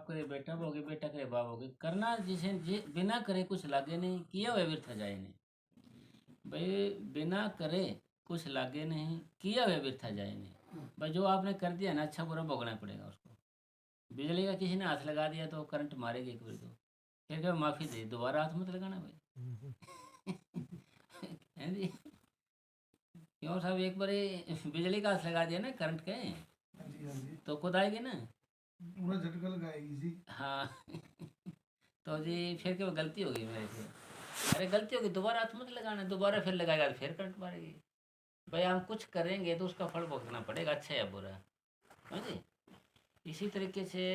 बाप करे बेटा भोगे, बेटा करे बाप भोगे। करना जिसे बिना करे कुछ लागे नहीं, किया हुआ व्यर्थ जाए नहीं। भाई बिना करे कुछ लागे नहीं, किया हुआ व्यर्थ जाए नहीं। भाई जो आपने कर दिया ना, अच्छा बुरा भोगना पड़ेगा उसको। बिजली का किसी ने हाथ लगा दिया तो करंट मारेगी एक बार, तो फिर क्या माफी दे, दोबारा हाथ मत लगाना भाई। हैं जी? क्यों साहब, एक बार बिजली का हाथ लगा दिया ना करंट के, हाँ जी हाँ जी, तो खुद आएगी ना। पूरा झटका लगाएगी जी। हाँ। तो जी फिर क्या गलती होगी मेरे से, अरे गलती होगी, दोबारा हाथ मत लगाना, दोबारा फिर लगाएगा तो फिर करंट मारेगी। भाई हम कुछ करेंगे तो उसका फल भुगतना पड़ेगा, अच्छा या बुरा। हाँ जी। इसी तरीके से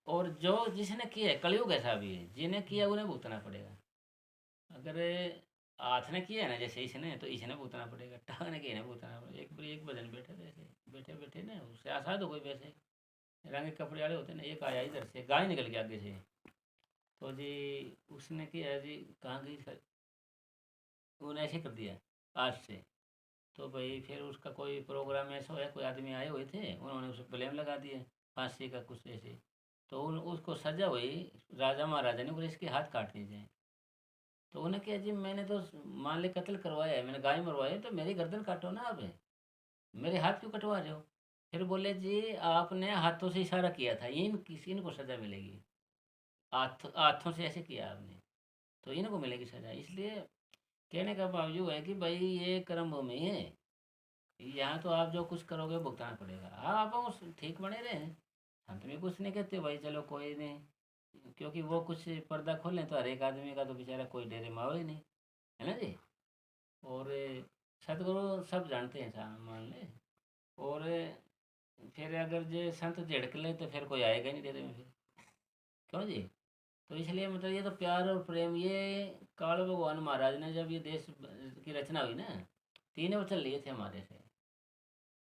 और जो जिसने किया है, कलयुग ऐसा भी है, जिन्हें किया उन्हें भुगतना पड़ेगा। अगर हाथ ने किया है ना जैसे इसने, तो इसने भुगतना पड़ेगा, टांग ने किया, भुगतना पड़ेगा। एक बार एक भजन बैठे थे ऐसे, बैठे बैठे ना उससे आसाद हो कोई, वैसे रंगे कपड़े वाले होते ना, एक आया इधर से, गाय निकल गया आगे से। तो जी उसने किया जी, कहाँ गई उन्हें ऐसे कर दिया आज से। तो भाई फिर उसका कोई प्रोग्राम ऐसा होया, कोई आदमी आए हुए थे, उन्होंने उसे ब्लेम लगा दिया फांसी का कुछ ऐसे। तो उसको सजा हुई, राजा महाराजा ने बोले इसके हाथ काट दीजिए। तो उन्हें क्या जी, मैंने तो मान ले कत्ल करवाया है, मैंने गाय मरवाई है, तो मेरी गर्दन काटो ना आप, मेरे हाथ क्यों कटवा रहे हो। फिर बोले जी आपने हाथों से इशारा किया था, इन किसी इनको सजा मिलेगी, हाथों से ऐसे किया आपने, तो इनको मिलेगी सजा। इसलिए कहने का भाव यूँ है कि भाई ये कर्म भूमि है, यहाँ तो आप जो कुछ करोगे भुगतान पड़ेगा। हाँ आप उस ठीक बने रहे, हम तुम्हें कुछ नहीं कहते भाई, चलो कोई नहीं, क्योंकि वो कुछ पर्दा खोलें तो हर एक आदमी का तो बेचारा कोई डेरे माओ ही नहीं, है ना जी। और सतगुरु सब जानते हैं साहब, मान ले। और फिर अगर जे संत झिड़क ले तो फिर कोई आएगा ही नहीं डेरे में फिर, क्यों जी। तो इसलिए मतलब ये तो प्यार और प्रेम, ये काल भगवान महाराज ने जब ये देश की रचना हुई ना, तीन वचन लिए थे हमारे से।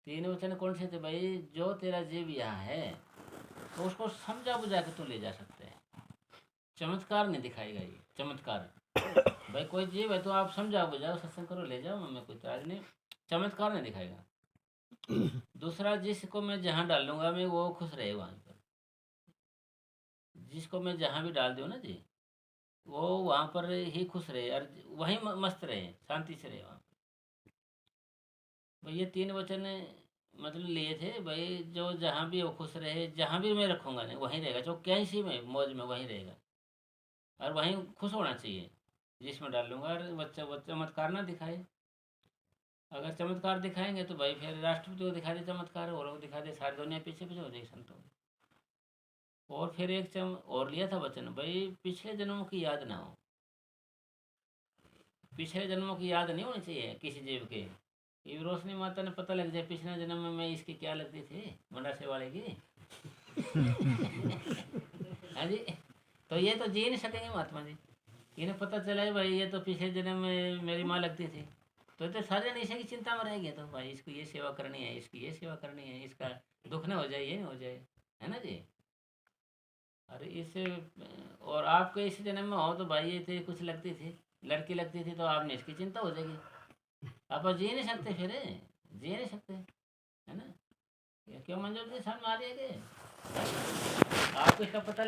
तीन वचन कौन से थे भाई, जो तेरा जीव यहाँ है तो उसको समझा बुझा के तू ले जा सकते हैं, चमत्कार नहीं दिखाएगा ये, चमत्कार। भाई कोई जीव है तो आप समझाओ बुझाओ, सत्संग करो, ले जाओ, हमें कोई इतराज नहीं, चमत्कार नहीं दिखाएगा। दूसरा, जिसको मैं जहाँ डालूंगा मैं वो खुश रहे वहाँ पर, जिसको मैं जहाँ भी डाल दूँ ना जी, वो वहाँ पर ही खुश रहे और वहीं मस्त रहे, शांति से रहे वहाँ पे। भाई ये तीन वचन मतलब लिए थे भाई, जो जहाँ भी वो खुश रहे, जहाँ भी मैं रखूँगा नहीं वहीं रहेगा, जो कैसी में मौज में वहीं रहेगा, और वहीं खुश होना चाहिए जिसमें डाल लूँगा। और बच्चा बच्चा चमत्कार ना दिखाए, अगर चमत्कार दिखाएंगे तो भाई फिर राष्ट्रपति को दिखा दे चमत्कार, और दिखा दे, सारी दुनिया पीछे पीछे हो जाएगी संतों की। और फिर एक और लिया था वचन भाई, पिछले जन्मों की याद ना हो, पिछले जन्मों की याद नहीं होनी चाहिए किसी जीव के। ये रोशनी माता ने पता लग जाए पिछले जन्म में मैं इसकी क्या लगती थी, मंडासे वाले की। हाँ जी। तो ये तो जी नहीं सकेंगे महात्मा जी, इन्हें पता चला है भाई ये तो पिछले जन्म में मेरी माँ लगती थी, तो सारे जन इसी की चिंता में रहेंगे, तो भाई इसको ये सेवा करनी है, इसकी ये सेवा करनी है, इसका दुख न हो जाए, ये न हो जाए, है ना जी। अरे इससे और आपको इसी जन्म में हो तो भाई ये थे कुछ लगती थी, लड़की लगती थी, तो आपने इसकी चिंता हो जाएगी, आप जी नहीं सकते फिर, जी नहीं सकते, है ना। ये क्यों मंजूर जी समझ आ रही है कि आपको इसका पता